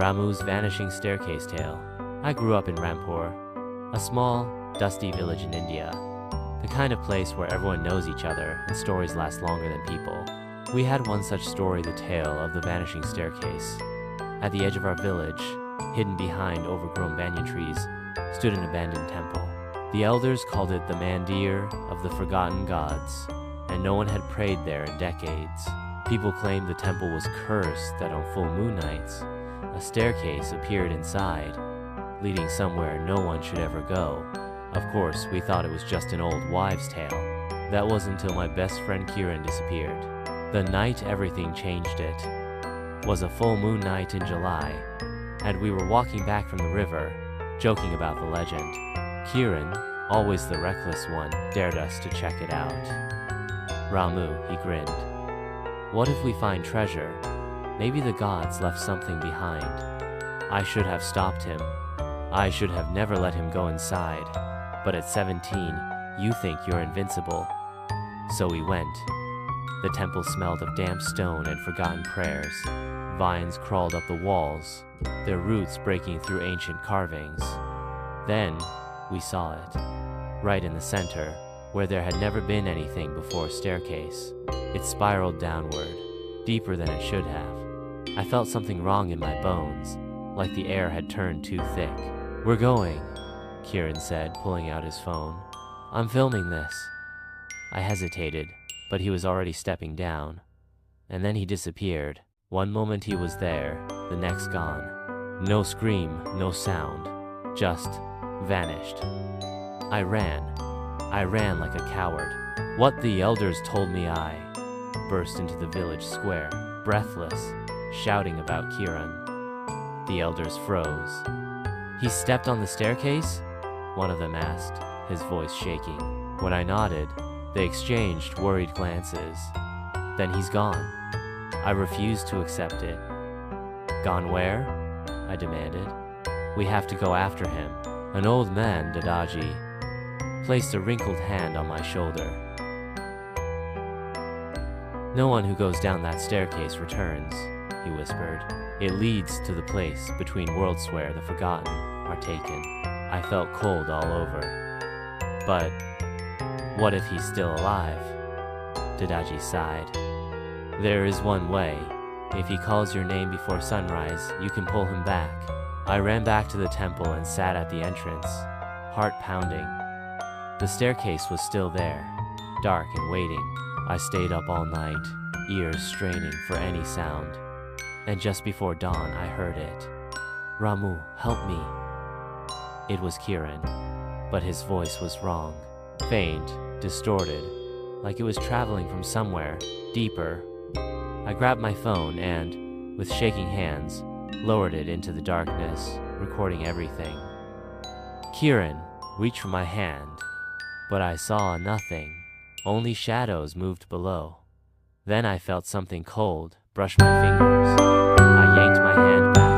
Ramu's Vanishing Staircase Tale. I grew up in Rampur, a small, dusty village in India. The kind of place where everyone knows each other and stories last longer than people. We had one such story, the tale of the vanishing staircase. At the edge of our village, hidden behind overgrown banyan trees, stood an abandoned temple. The elders called it the Mandir of the Forgotten Gods, and no one had prayed there in decades. People claimed the temple was cursed, that on full moon nights, a staircase appeared inside, leading somewhere no one should ever go. Of course, we thought it was just an old wives' tale. That was until my best friend Kiran disappeared. The night everything changed it was a full moon night in July, and we were walking back from the river, joking about the legend. Kiran, always the reckless one, dared us to check it out. Ramu, he grinned. What if we find treasure? Maybe the gods left something behind. I should have stopped him. I should have never let him go inside. But at 17, you think you're invincible. So we went. The temple smelled of damp stone and forgotten prayers. Vines crawled up the walls, their roots breaking through ancient carvings. Then, we saw it. Right in the center, where there had never been anything before a staircase. It spiraled downward, deeper than it should have. I felt something wrong in my bones, like the air had turned too thick. We're going, Kiran said, pulling out his phone. I'm filming this. I hesitated, but he was already stepping down. And then he disappeared. One moment he was there, the next gone. No scream, no sound, just vanished. I ran like a coward. What the elders told me. I burst into the village square, breathless, shouting about Kiran. The elders froze. He stepped on the staircase? One of them asked, his voice shaking. When I nodded, they exchanged worried glances. Then he's gone. I refused to accept it. Gone where? I demanded. We have to go after him. An old man, Dadaji, placed a wrinkled hand on my shoulder. No one who goes down that staircase returns, he whispered. It leads to the place between worlds where the forgotten are taken. I felt cold all over. But what if he's still alive? Dadaji sighed. There is one way. If he calls your name before sunrise, you can pull him back. I ran back to the temple and sat at the entrance, heart pounding. The staircase was still there, dark and waiting. I stayed up all night, ears straining for any sound. And just before dawn, I heard it. Ramu, help me. It was Kiran, but his voice was wrong. Faint, distorted, like it was traveling from somewhere deeper. I grabbed my phone and, with shaking hands, lowered it into the darkness, recording everything. Kiran reached for my hand, but I saw nothing. Only shadows moved below. Then I felt something cold brush my fingers. I yanked my hand back.